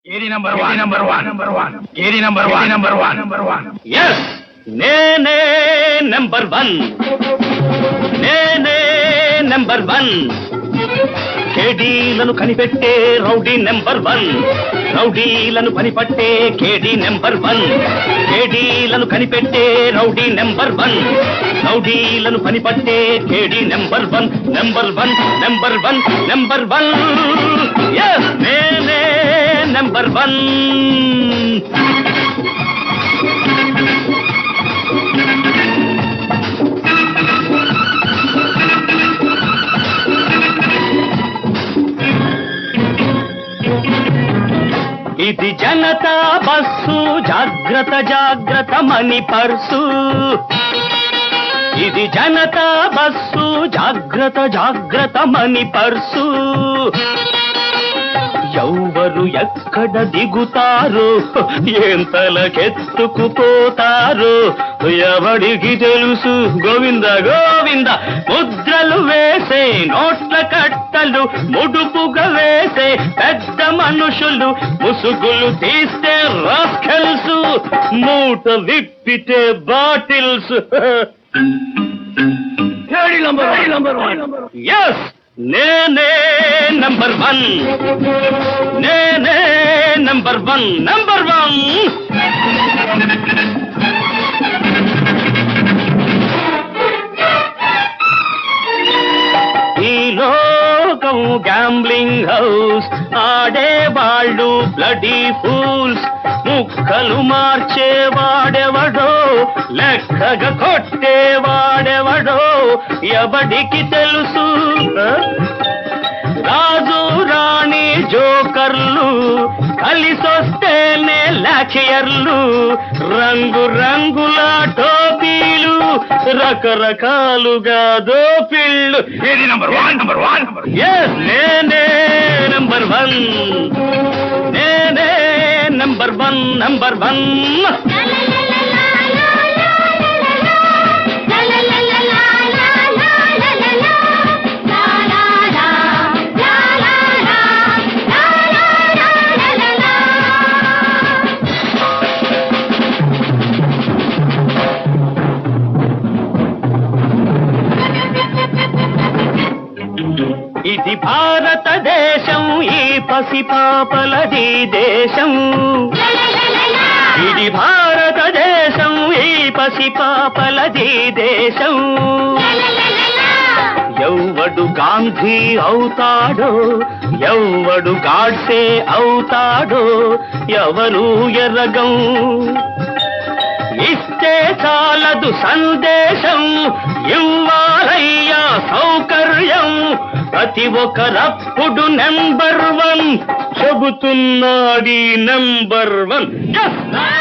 కేడి number 1 yes నేనే number 1 కేడీలను కనిపెట్టే రౌడీ నెంబర్ 1 రౌడీలను పనిపట్టే కేడీ నెంబర్ 1 కేడీలను కనిపెట్టే రౌడీ నెంబర్ 1 రౌడీలను పనిపట్టే కేడీ నెంబర్ 1 ఎస్ నేనే నెంబర్ 1 ఇది జనతా బస్సు జాగ్రత్త మని పర్సు ఇది జనతా బస్సు జాగ్రత్త మని పర్సు ఎవరు ఎక్కడ దిగుతారు ఎంతలకెత్తుకుపోతారు ఎవడికి తెలుసు గోవింద గోవింద ముద్రలు వేసే నోట్ల కట్టలు ముడుపుగా వేసే పెద్ద మనుషులు ముసుగులు తీస్తే రాస్కెల్స్ మూట విప్పితే బాటిల్స్ ఎస్ నేనే నెంబర్ 1 నేనే నెంబర్ 1 ఈ లోకం గ్యాంబ్లింగ్ హౌస్ ఆడేవాళ్ళు బ్లడీ ఫూల్స్ ముక్కలు మార్చేవాడెవడో లెక్కగా కొట్టేవాడెవడో ఎవడికి తెలుసు రాజు రాణి జోకర్లు కలిసొస్తేనే లాఖియర్లు రంగు రంగుల టోపీలు రకరకాలుగా దోపిళ్ళు కేడి నంబర్ 1 ఎస్ నేనే నెంబర్ 1 నేనే నెంబర్ 1 ఇది భారతదేశం ఈ పసిపాపలది దేశం ఇది భారతదేశం ఈ పసిపాపలది దేశం ఎవ్వడు గాంధీ అవుతాడో ఎవ్వడు గాడ్సే అవుతాడో ఎవరు ఎర్రగం ఇస్తే చాలదు సందేశం ఇవ్వాలయ్యా సౌకర్యం ప్రతి ఒక్కరప్పుడు నెంబర్ 1 చెబుతున్నాడి నెంబర్ 1